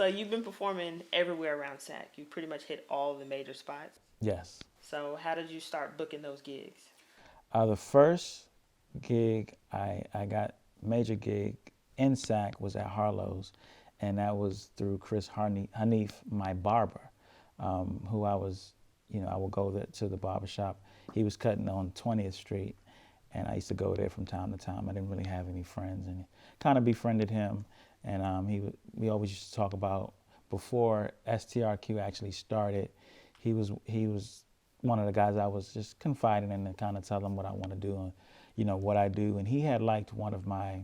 So you've been performing everywhere around SAC. You pretty much hit all the major spots. Yes. So how did you start booking those gigs? The first gig I got, major gig in SAC, was at Harlow's, and that was through Chris Hanif, my barber, who I was, I would go to the barber shop. He was cutting on 20th Street, and I used to go there from time to time. I didn't really have any friends, and kind of befriended him. And we always used to talk about, before STRQ actually started, he was one of the guys I was just confiding in and kind of tell him what I want to do and what I do. And he had liked one of my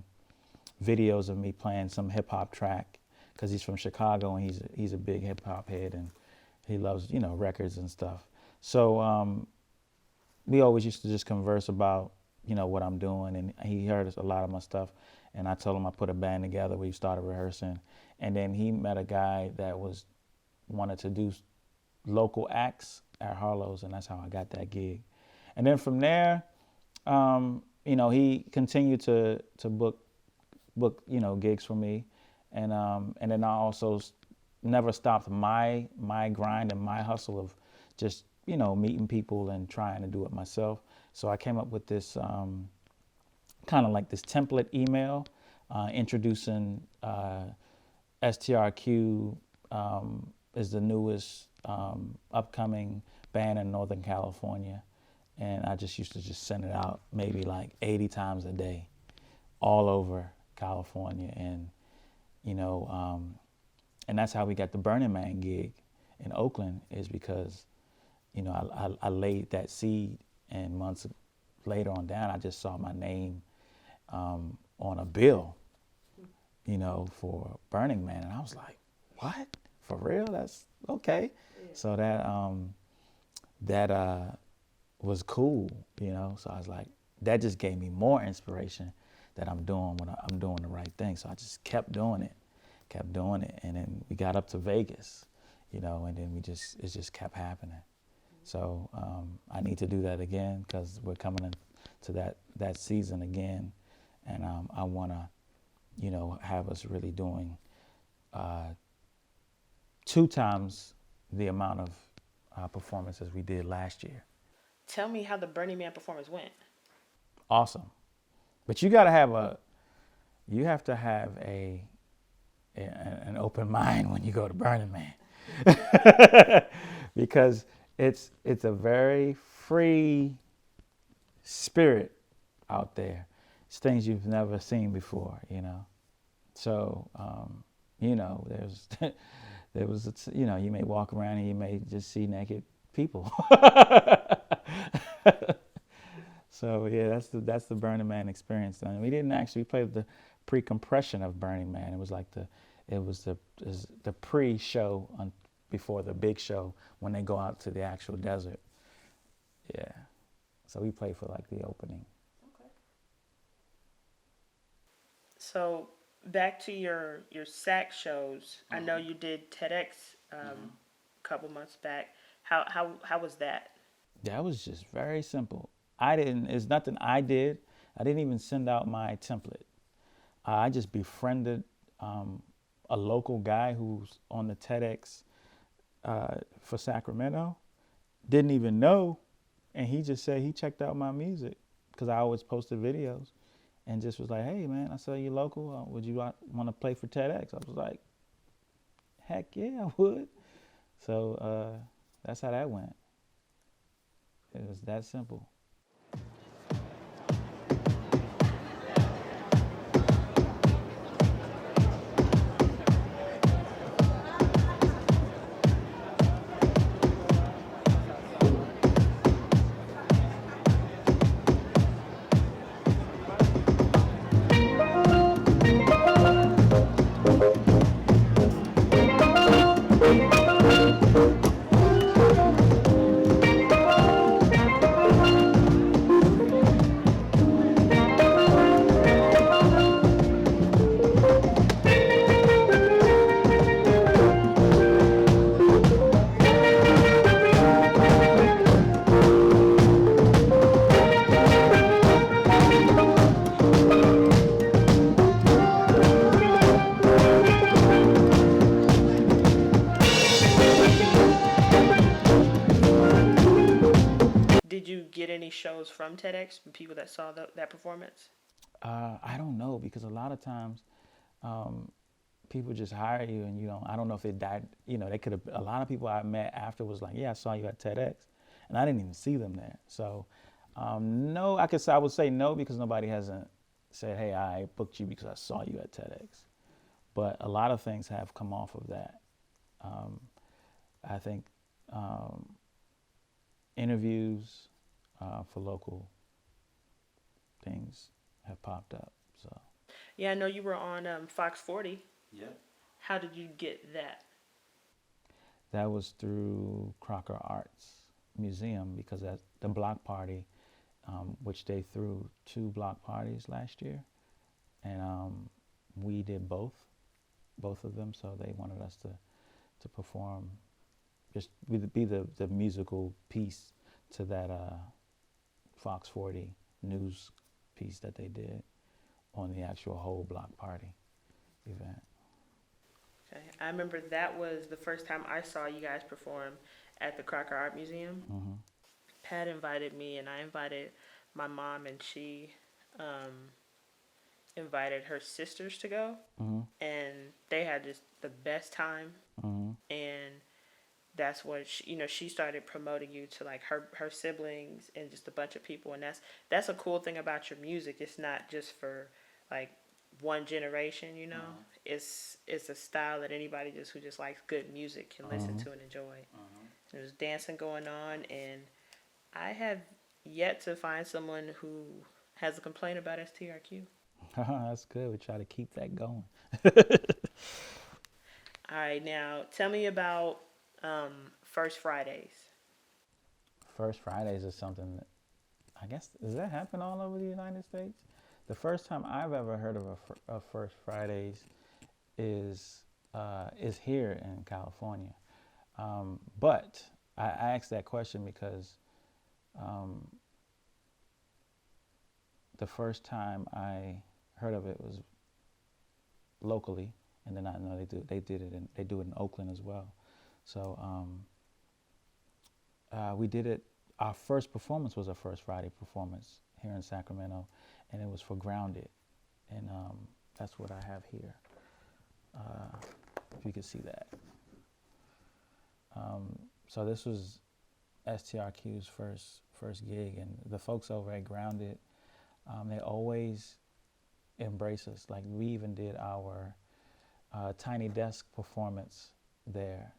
videos of me playing some hip hop track, because he's from Chicago and he's a big hip hop head, and he loves records and stuff. So we always used to just converse about what I'm doing, and he heard a lot of my stuff, and I told him I put a band together. We started rehearsing, and then he met a guy that wanted to do local acts at Harlow's, and that's how I got that gig. And then from there, he continued to book gigs for me, and then I also never stopped my grind and my hustle of just meeting people and trying to do it myself. So I came up with this kind of like this template email introducing STRQ is the newest upcoming band in Northern California. And I just used to just send it out maybe like 80 times a day all over California. And, and that's how we got the Burning Man gig in Oakland, is because, I laid that seed, and months later on down, I just saw my name on a bill, for Burning Man. And I was like, what? For real? That's okay. Yeah. So that was cool, So I was like, that just gave me more inspiration that I'm doing the right thing. So I just kept doing it. And then we got up to Vegas, and then it just kept happening. So I need to do that again, because we're coming into that season again, and I want to, have us really doing 2 times the amount of performances we did last year. Tell me how the Burning Man performance went. Awesome, but you have to have an open mind when you go to Burning Man, because it's a very free spirit out there. It's things you've never seen before, So, there was, you may walk around and you may just see naked people. So yeah, that's the Burning Man experience. And we didn't actually play the pre-compression of Burning Man. It was like the pre-show before the big show, when they go out to the actual desert. Yeah. So we played for like the opening. Okay. So back to your SAC shows. Mm-hmm. I know you did TEDx a couple months back. How was that? That was just very simple. It's nothing I did. I didn't even send out my template. I just befriended a local guy who's on the TEDx for Sacramento. Didn't even know, and he just said he checked out my music, because I always posted videos, and just was like, hey man, I saw you local, would you want to play for TEDx? I was like, heck yeah, I would. So that's how that went. It was that simple. Did you get any shows from TEDx from people that saw that performance? I don't know because a lot of times um, people just hire you and you don't. I don't know if it died. You know, they could have. A lot of people I met after was like, "Yeah, I saw you at TEDx," and I didn't even see them there. So no, I would say no because nobody hasn't said, "Hey, I booked you because I saw you at TEDx." But a lot of things have come off of that. Um, I think um, interviews for local things have popped up. So Yeah, I know you were on Fox 40. Yep. How did you get that? that was through Crocker Arts Museum because at the block party, which they threw 2 block parties last year, and we did both of them. So they wanted us to perform, just be the musical piece to that Fox 40 news piece that they did on the actual whole block party event. Okay, I remember that was the first time I saw you guys perform at the Crocker Art Museum. Hmm. Pat invited me, and I invited my mom, and she um, invited her sisters to go, Hmm. and they had just the best time. Hmm. And that's when she started promoting you to like her siblings and just a bunch of people, and that's a cool thing about your music. It's not just for like one generation, you know. It's a style that anybody who just likes good music can listen Hmm. to and enjoy. There's dancing going on, and I have yet to find someone who has a complaint about STRQ. That's good. We try to keep that going. All right, now tell me about First Fridays. First Fridays is something that, I guess, does that happen all over the United States? The first time I've ever heard of a First Fridays is here in California. But I asked that question because um, the first time I heard of it was locally, and then I know they do it in Oakland as well. So we did it. Our first performance was a First Friday performance here in Sacramento, and it was for Grounded, and that's what I have here. If you can see that. So this was STRQ's first gig, and the folks over at Grounded, they always embrace us. Like we even did our Tiny Desk performance there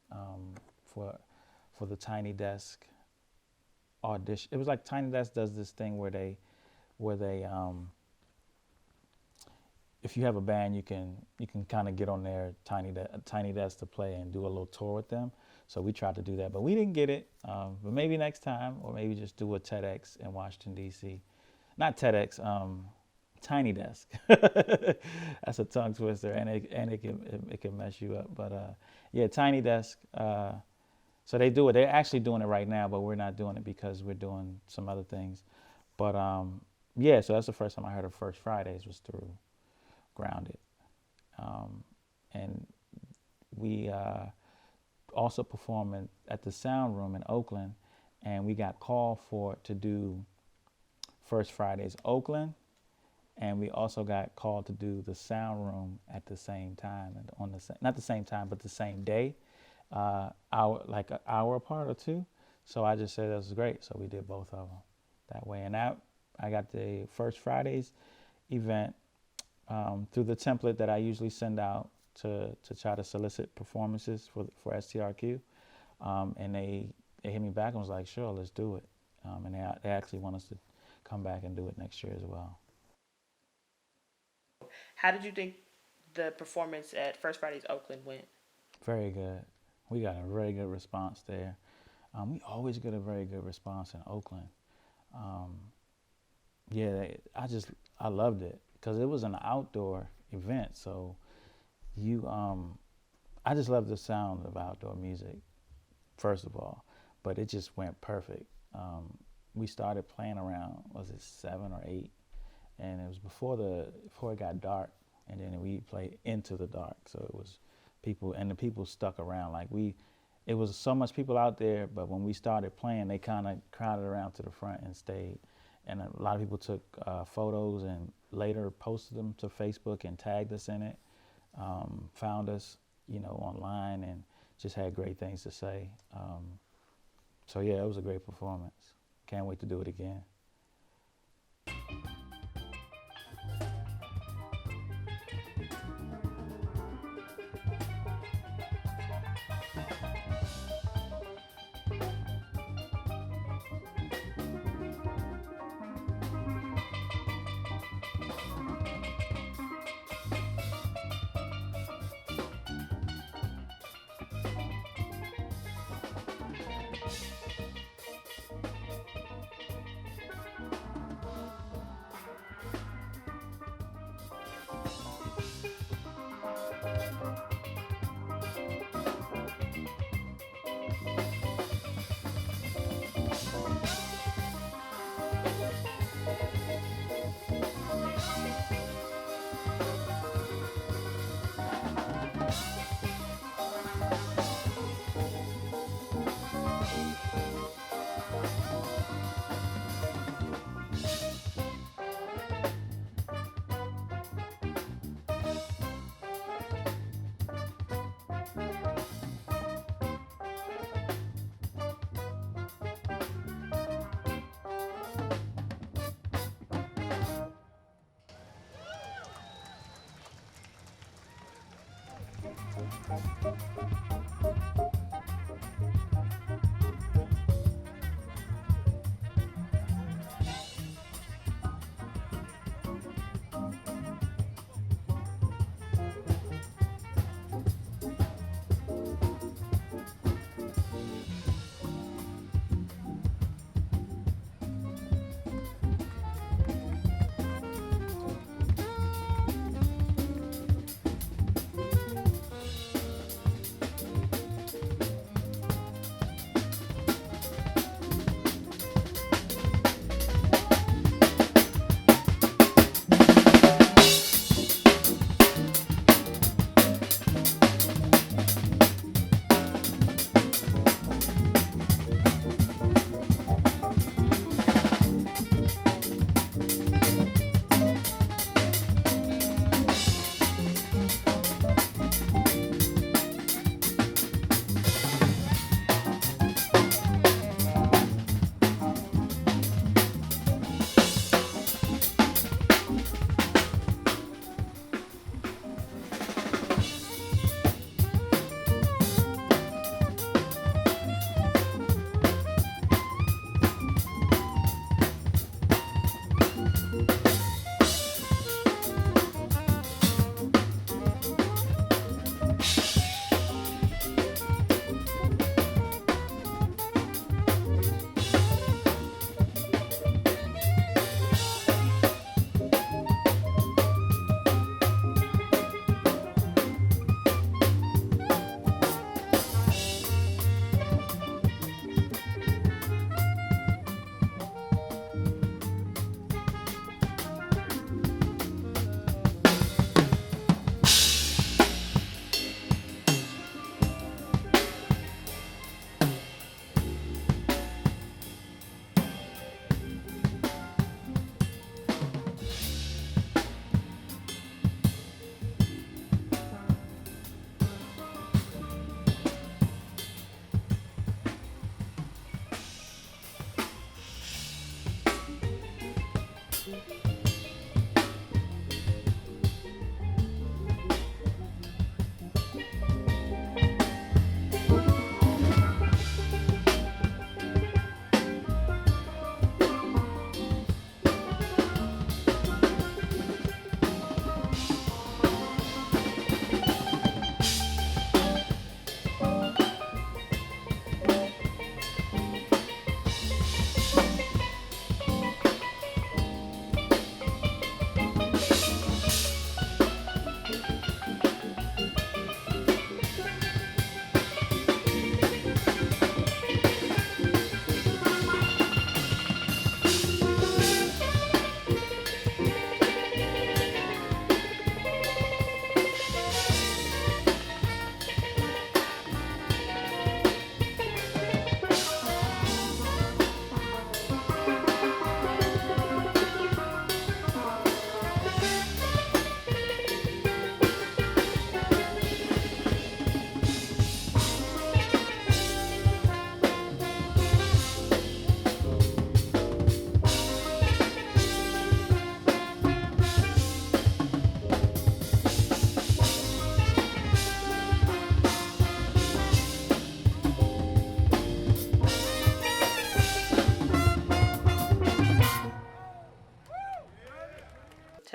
for the Tiny Desk audition. It was like Tiny Desk does this thing where they if you have a band, you can kind of get on their Tiny Desk to play and do a little tour with them. So we tried to do that, but we didn't get it. But maybe next time, or maybe just do a TEDx in Washington D.C. Not TEDx, Tiny Desk. That's a tongue twister, and it can mess you up. But yeah, Tiny Desk. So they do it. They're actually doing it right now, but we're not doing it because we're doing some other things. But yeah, so that's the first time I heard of First Fridays was through Grounded, and we also performed at the Sound Room in Oakland, and we got called to do First Fridays Oakland, and we also got called to do the Sound Room at the same time, and not the same time, but the same day, like an hour apart or two. So I just said that was great. So we did both of them that way, and I got the First Fridays event through the template that I usually send out to try to solicit performances for STRQ, and they hit me back and was like, sure, let's do it, and they actually want us to come back and do it next year as well. How did you think the performance at First Fridays Oakland went? Very good. We got a very good response there. We always get a very good response in Oakland. Um, yeah, I loved it because it was an outdoor event. So I just love the sound of outdoor music, first of all, but it just went perfect. We started playing around, was it 7 or 8? And it was before it got dark, and then we played into the dark. So it was the people stuck around. Like it was so much people out there, but when we started playing, they kind of crowded around to the front and stayed. And a lot of people took photos and later posted them to Facebook and tagged us in it, found us, online, and just had great things to say. So yeah, it was a great performance. Can't wait to do it again.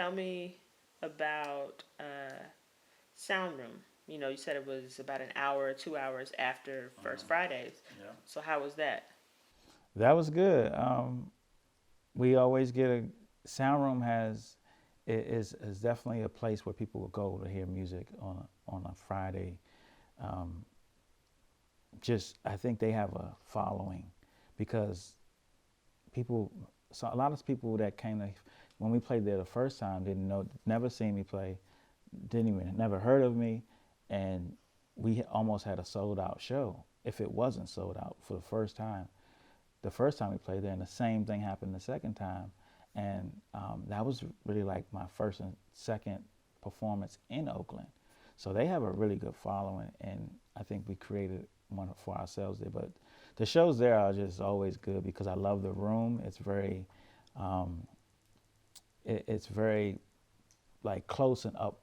tell me about Sound Room. You know, you said it was about an hour or 2 hours after First Fridays. Yeah. So how was that? That was good. We always get a sound room is definitely a place where people will go to hear music on a Friday. Just I think they have a following because a lot of people that came to, when we played there the first time didn't know, never seen me play, never heard of me, and we almost had a sold out show if it wasn't sold out for the first time. The first time we played there, and the same thing happened the second time, and that was really like my first and second performance in Oakland. So they have a really good following, and I think we created one for ourselves there. But the shows there are just always good because I love the room. It's very, it's very like close and up,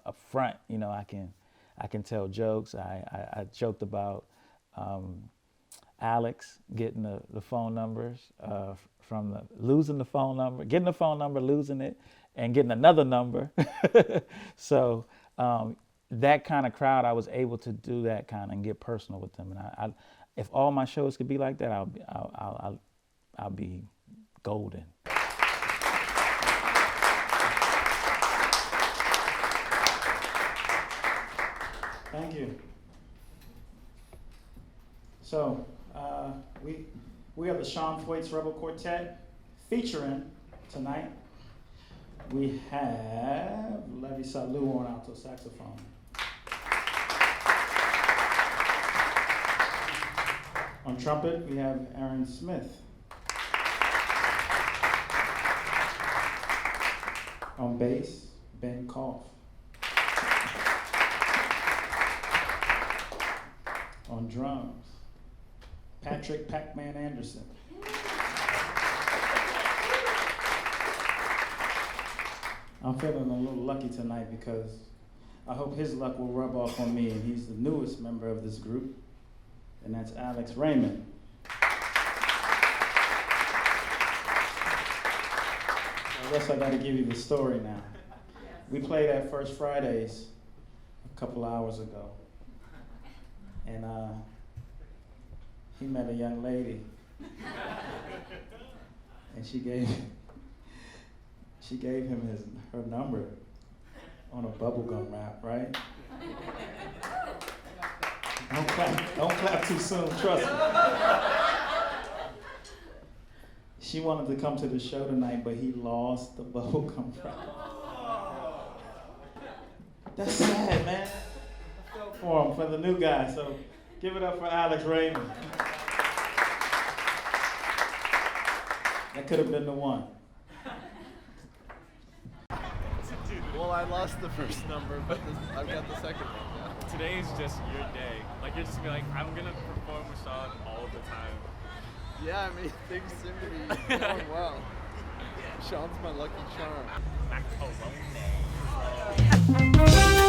up front. I can tell jokes. I joked about Alex getting the phone numbers losing the phone number, getting the phone number, losing it, and getting another number. So that kind of crowd, I was able to do that kind and get personal with them. And I if all my shows could be like that, I'll be golden. Thank you. So we are the Shawn Rebel Quartet, featuring tonight. We have Levy Salou on alto saxophone. On trumpet, we have Aaron Smith. On bass, Ben Koff. On drums, Patrick Pac-Man Anderson. I'm feeling a little lucky tonight because I hope his luck will rub off on me, and he's the newest member of this group, and that's Alex Raymond. I guess I gotta give you the story now. We played at First Fridays a couple hours ago, and he met a young lady, and she gave him her number on a bubblegum wrap, right? Don't clap too soon, trust me. She wanted to come to the show tonight, but he lost the bubblegum wrap. That's sad, man. For the new guy, so give it up for Alex Raymond. That could have been the one. Well, I lost the first number, but I've got the second one now. Today is just your day. Like, you're just gonna be like, I'm gonna perform with Shawn all the time. Yeah, I mean, things seem to be going well. Shawn's my lucky charm. Macaroni.